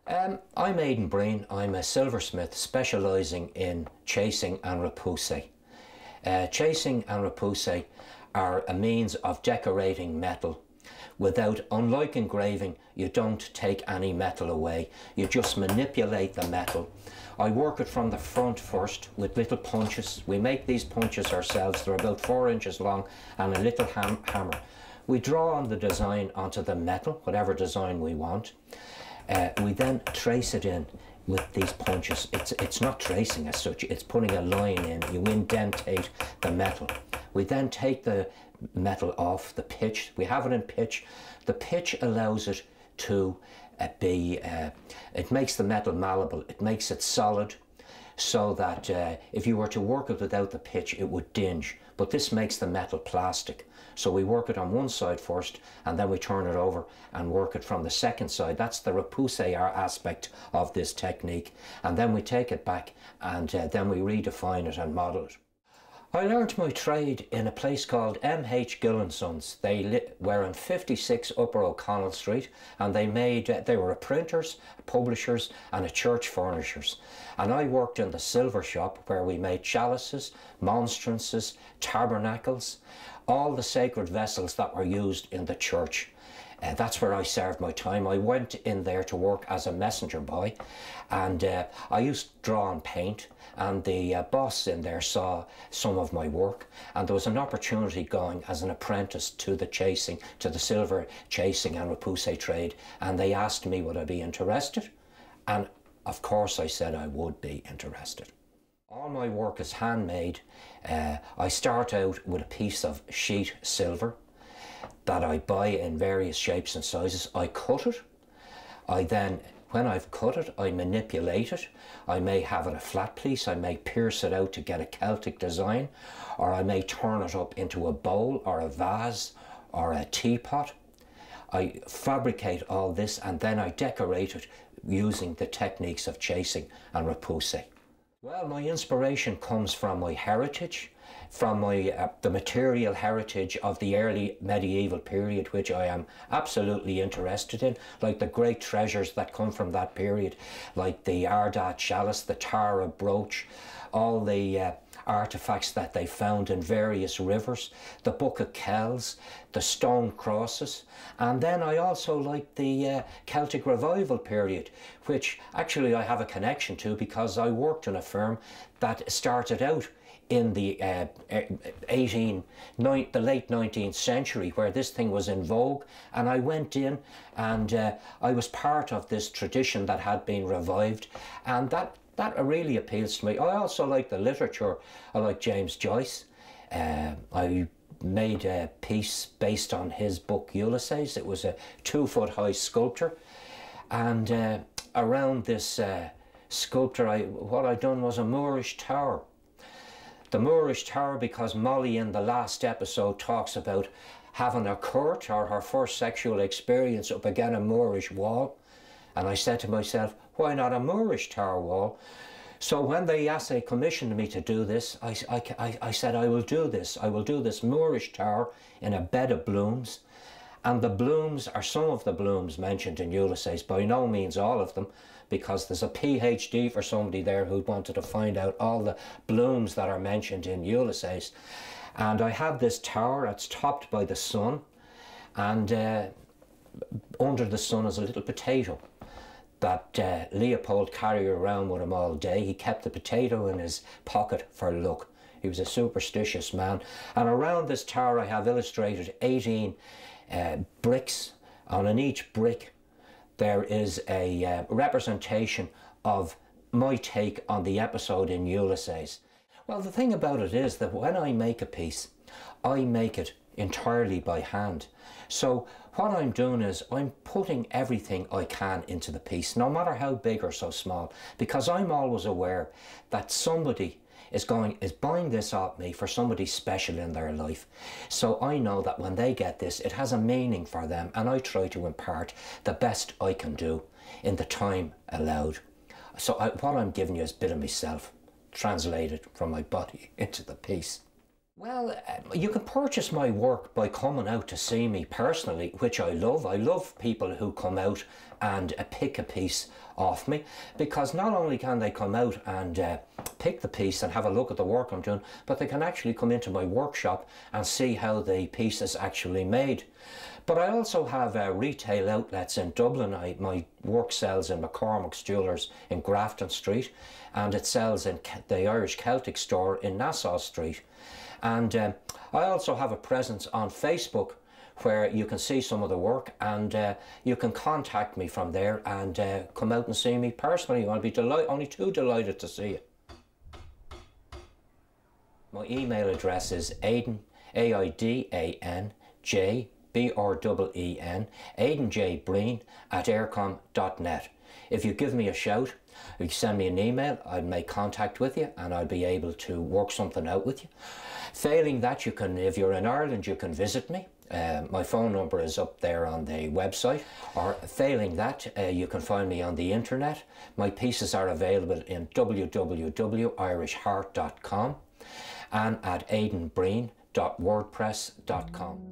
I'm Aidan Breen. I'm a silversmith specialising in chasing and repoussé. Chasing and repoussé are a means of decorating metal without, unlike engraving, you don't take any metal away. You just manipulate the metal. I work it from the front first with little punches. We make these punches ourselves. They're about 4 inches long and a little hammer. We draw on the design onto the metal, whatever design we want. We then trace it in with these punches. It's not tracing as such, it's putting a line in. You indentate the metal. We then take the metal off the pitch. We have it in pitch. The pitch allows it to it makes the metal malleable. It makes it solid so that if you were to work it without the pitch, it would dinge. But this makes the metal plastic. So we work it on one side first and then we turn it over and work it from the second side. That's the repoussé aspect of this technique. And then we take it back and then we redefine it and model it. I learnt my trade in a place called M.H. Gill & Sons. They were on 56 Upper O'Connell Street, and they were a printers, publishers and a church furnishers. And I worked in the silver shop where we made chalices, monstrances, tabernacles, all the sacred vessels that were used in the church. That's where I served my time. I went in there to work as a messenger boy, and I used to draw and paint, and the boss in there saw some of my work, and there was an opportunity going as an apprentice to the silver chasing and repoussé trade, and they asked me would I be interested, and of course I said I would be interested. All my work is handmade. I start out with a piece of sheet silver that I buy in various shapes and sizes. I cut it. When I've cut it, I manipulate it. I may have it a flat piece, I may pierce it out to get a Celtic design, or I may turn it up into a bowl or a vase or a teapot. I fabricate all this and then I decorate it using the techniques of chasing and repoussé. Well, my inspiration comes from my heritage, from the material heritage of the early medieval period, which I am absolutely interested in, like the great treasures that come from that period, like the Ardagh chalice, the Tara brooch, all the artefacts that they found in various rivers, the Book of Kells, the stone crosses, and then I also like the Celtic Revival period, which actually I have a connection to because I worked in a firm that started out in the late 19th century, where this thing was in vogue, and I went in and I was part of this tradition that had been revived, and that really appeals to me. I also like the literature. I like James Joyce. I made a piece based on his book Ulysses. It was a 2-foot high sculpture, and around this sculpture what I done was a Moorish tower. The Moorish tower because Molly in the last episode talks about having a court or her first sexual experience up against a Moorish wall. And I said to myself, why not a Moorish tower wall? So when they commissioned me to do this, I said, I will do this. I will do this Moorish tower in a bed of blooms. And the blooms are some of the blooms mentioned in Ulysses, by no means all of them, because there's a PhD for somebody there who wanted to find out all the blooms that are mentioned in Ulysses. And I have this tower that's topped by the sun, and under the sun is a little potato that Leopold carried around with him all day. He kept the potato in his pocket for luck. He was a superstitious man. And around this tower I have illustrated 18 bricks. On each brick there is a representation of my take on the episode in Ulysses. Well, the thing about it is that when I make a piece, I make it entirely by hand. So what I'm doing is I'm putting everything I can into the piece, no matter how big or so small, because I'm always aware that somebody is buying this off me for somebody special in their life. So I know that when they get this, it has a meaning for them, and I try to impart the best I can do in the time allowed. So what I'm giving you is a bit of myself, translated from my body into the piece. Well, you can purchase my work by coming out to see me personally, which I love. I love people who come out and pick a piece off me, because not only can they come out and pick the piece and have a look at the work I'm doing, but they can actually come into my workshop and see how the piece is actually made. But I also have retail outlets in Dublin. My work sells in McCormick's Jewellers in Grafton Street, and it sells in the Irish Celtic store in Nassau Street. And I also have a presence on Facebook where you can see some of the work, and you can contact me from there and come out and see me personally. I'll be only too delighted to see you. My email address is Aidan, A-I-D-A-N-J, B-R-E-E-N, Aidan J. Breen @aircom.net. If you give me a shout, you send me an email, I'll make contact with you and I'll be able to work something out with you. Failing that, you can, if you're in Ireland, you can visit me. My phone number is up there on the website. Or failing that, you can find me on the internet. My pieces are available in www.irishheart.com and at aidanbreen.wordpress.com.